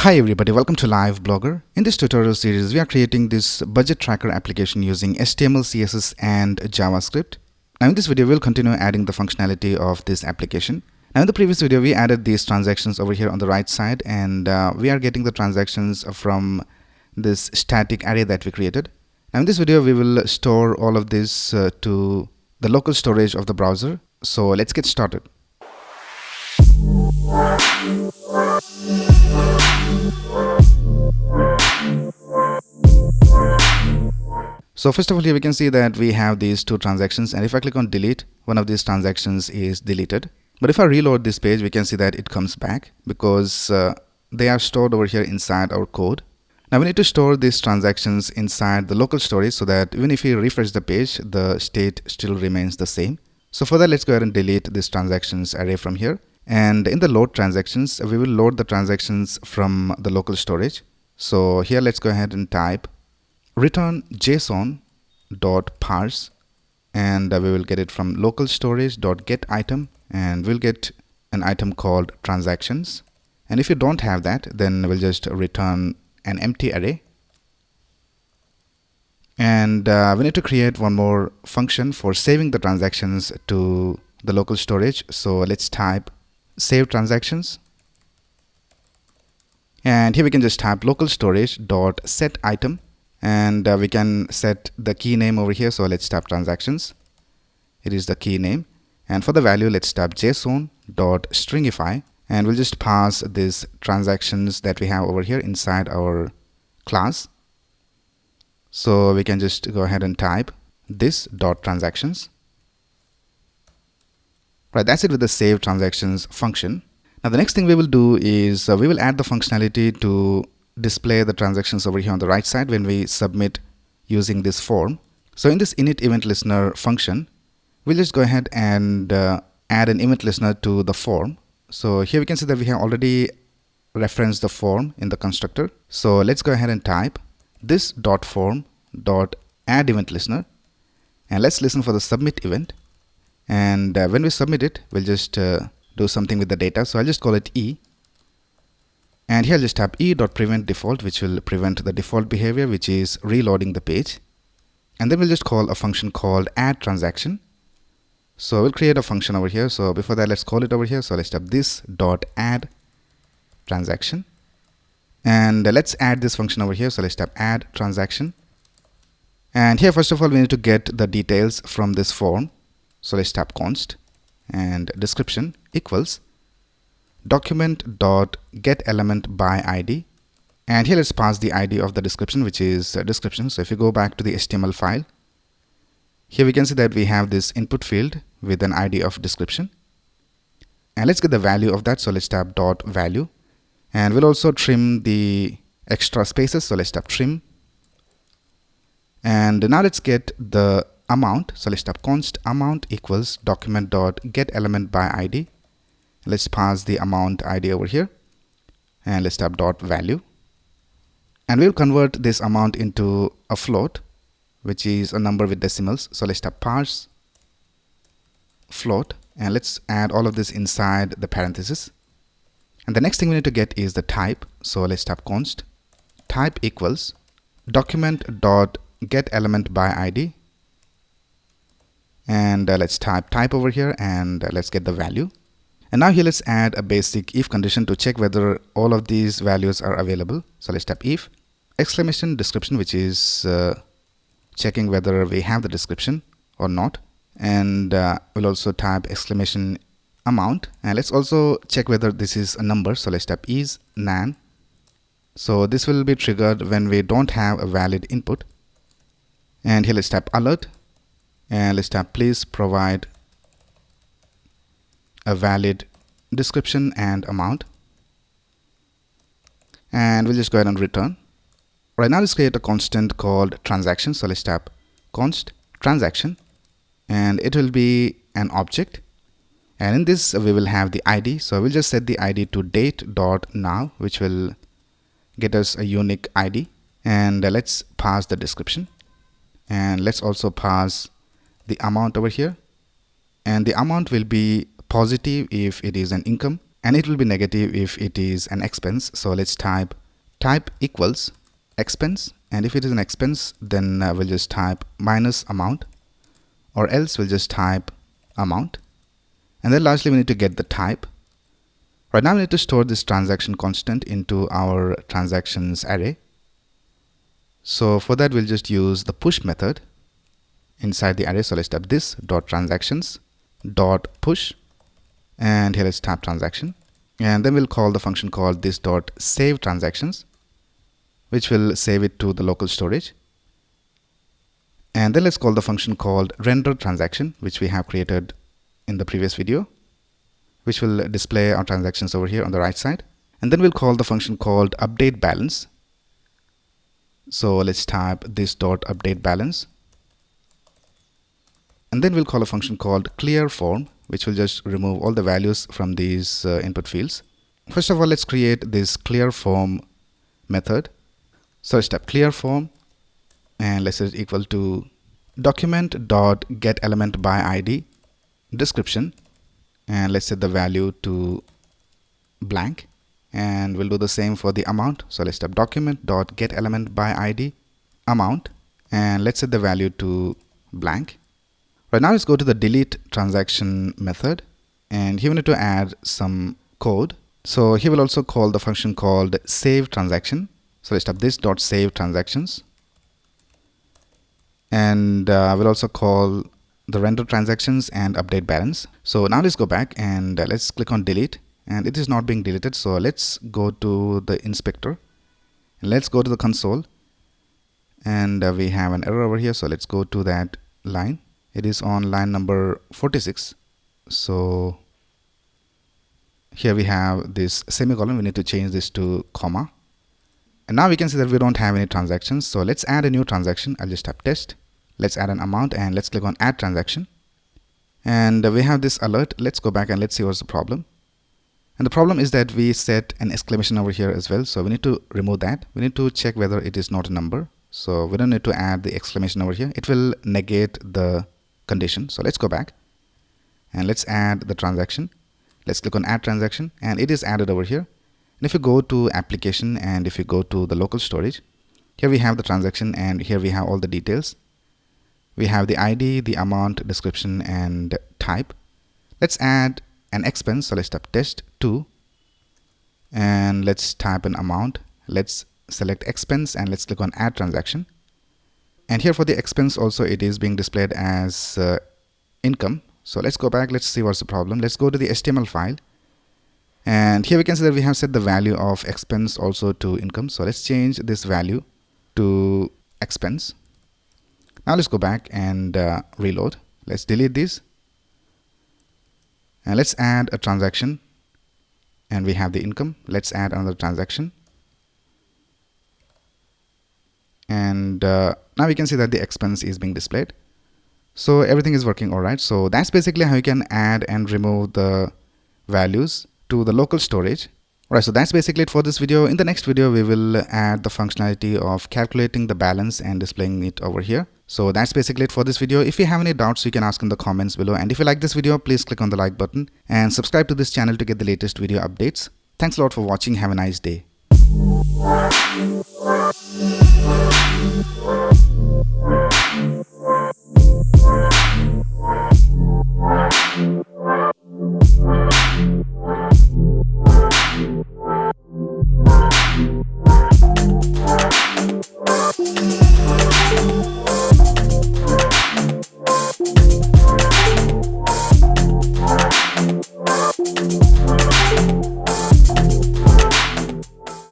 Hi everybody, welcome to Live Blogger. In this tutorial series, we are creating this budget tracker application using HTML, CSS and JavaScript. Now in this video, we'll continue adding the functionality of this application. Now in the previous video, we added these transactions over here on the right side, and we are getting the transactions from this static array that we created. Now in this video, we will store all of this to the local storage of the browser. So let's get started. So first of all, here we can see that we have these two transactions, and if I click on delete, one of these transactions is deleted. But if I reload this page, we can see that it comes back because they are stored over here inside our code. Now we need to store these transactions inside the local storage so that even if we refresh the page, the state still remains the same. So for that, let's go ahead and delete this transactions array from here. And in the load transactions, we will load the transactions from the local storage. So here, let's go ahead and type return json.parse, and we will get it from local storage.get item, and we'll get an item called transactions. And if you don't have that, then we'll just return an empty array. And we need to create one more function for saving the transactions to the local storage. So let's type save transactions, and here we can just type local storage.set item, and we can set the key name over here. So let's type transactions. It is the key name, and for the value, let's type json.stringify, and we'll just pass these transactions that we have over here inside our class. So we can just go ahead and type this dot transactions. Right, that's it with the save transactions function. Now the next thing we will do is we will add the functionality to display the transactions over here on the right side when we submit using this form. So in this init event listener function, we'll just go ahead and add an event listener to the form. So here we can see that we have already referenced the form in the constructor. So let's go ahead and type this dot form dot add event listener, and let's listen for the submit event. And when we submit it, we'll just do something with the data. So I'll just call it E, and here I'll just type e.prevent default, which will prevent the default behavior, which is reloading the page. And then we'll just call a function called add transaction. So we'll create a function over here. So before that, let's call it over here. So let's type this dot add transaction, and let's add this function over here. So let's type add transaction, and here first of all we need to get the details from this form. So let's type const and description equals document dot get element by id, and here let's pass the id of the description, which is description. So if you go back to the HTML file, here we can see that we have this input field with an id of description, and let's get the value of that. So let's type dot value, and we'll also trim the extra spaces. So let's type trim, and now let's get the amount. So let's type const amount equals document dot get element by id. Let's pass the amount id over here, and let's type dot value, and we'll convert this amount into a float, which is a number with decimals. So let's type parse float, and let's add all of this inside the parentheses. And the next thing we need to get is the type. So let's type const type equals document dot get element by id, and let's type type over here, and let's get the value. And now here let's add a basic if condition to check whether all of these values are available. So let's type if exclamation description, which is checking whether we have the description or not, and we'll also type exclamation amount, and let's also check whether this is a number. So let's type is nan. So this will be triggered when we don't have a valid input. And here let's type alert, and let's type please provide a valid description and amount, and we'll just go ahead and return. Right now, let's create a constant called transaction. So let's type const transaction, and it will be an object, and in this we will have the id. So we'll just set the id to date.now, which will get us a unique id, and let's pass the description, and let's also pass the amount over here, and the amount will be positive if it is an income, and it will be negative if it is an expense. So let's type equals expense, and if it is an expense, then we'll just type minus amount, or else we'll just type amount. And then lastly, we need to get the type. Right now we need to store this transaction constant into our transactions array. So for that, we'll just use the push method inside the array. So let's type this dot transactions dot push, and here let's type transaction, and then we'll call the function called this dot save transactions, which will save it to the local storage. And then let's call the function called render transaction, which we have created in the previous video, which will display our transactions over here on the right side. And then we'll call the function called update balance. So let's type this dot update balance, and then we'll call a function called clear form, which will just remove all the values from these input fields. First of all, let's create this clear form method. So let's type clear form, and let's set it equal to document dot get element by id description, and let's set the value to blank, and we'll do the same for the amount. So let's type document dot get element by id amount, and let's set the value to blank. Right now let's go to the delete transaction method, and here we need to add some code. So here we'll also call the function called save transaction. So let's type this dot save transactions, and we'll also call the render transactions and update balance. So now let's go back and let's click on delete, and it is not being deleted. So let's go to the inspector, and let's go to the console, and we have an error over here. So let's go to that line. It is on line number 46. So here we have this semicolon. We need to change this to comma, and now we can see that we don't have any transactions. So let's add a new transaction. I'll just type test. Let's add an amount, and let's click on add transaction, and we have this alert. Let's go back and let's see what's the problem. And the problem is that we set an exclamation over here as well, so we need to remove that. We need to check whether it is not a number. So we don't need to add the exclamation over here. It will negate the condition. So let's go back and let's add the transaction. Let's click on add transaction, and it is added over here. And if you go to application, and if you go to the local storage, here we have the transaction, and here we have all the details. We have the ID, the amount, description, and type. Let's add an expense. So let's type test2, and let's type an amount. Let's select expense, and let's click on add transaction. And here for the expense also, it is being displayed as income. So let's go back. Let's see what's the problem. Let's go to the HTML file, and here we can see that we have set the value of expense also to income. So let's change this value to expense. Now let's go back and reload. Let's delete this, and let's add a transaction, and we have the income. Let's add another transaction, and now we can see that the expense is being displayed. So everything is working all right. So that's basically how you can add and remove the values to the local storage. Alright, so that's basically it for this video. In the next video, we will add the functionality of calculating the balance and displaying it over here. So that's basically it for this video. If you have any doubts, you can ask in the comments below. And if you like this video, please click on the like button and subscribe to this channel to get the latest video updates. Thanks a lot for watching. Have a nice day.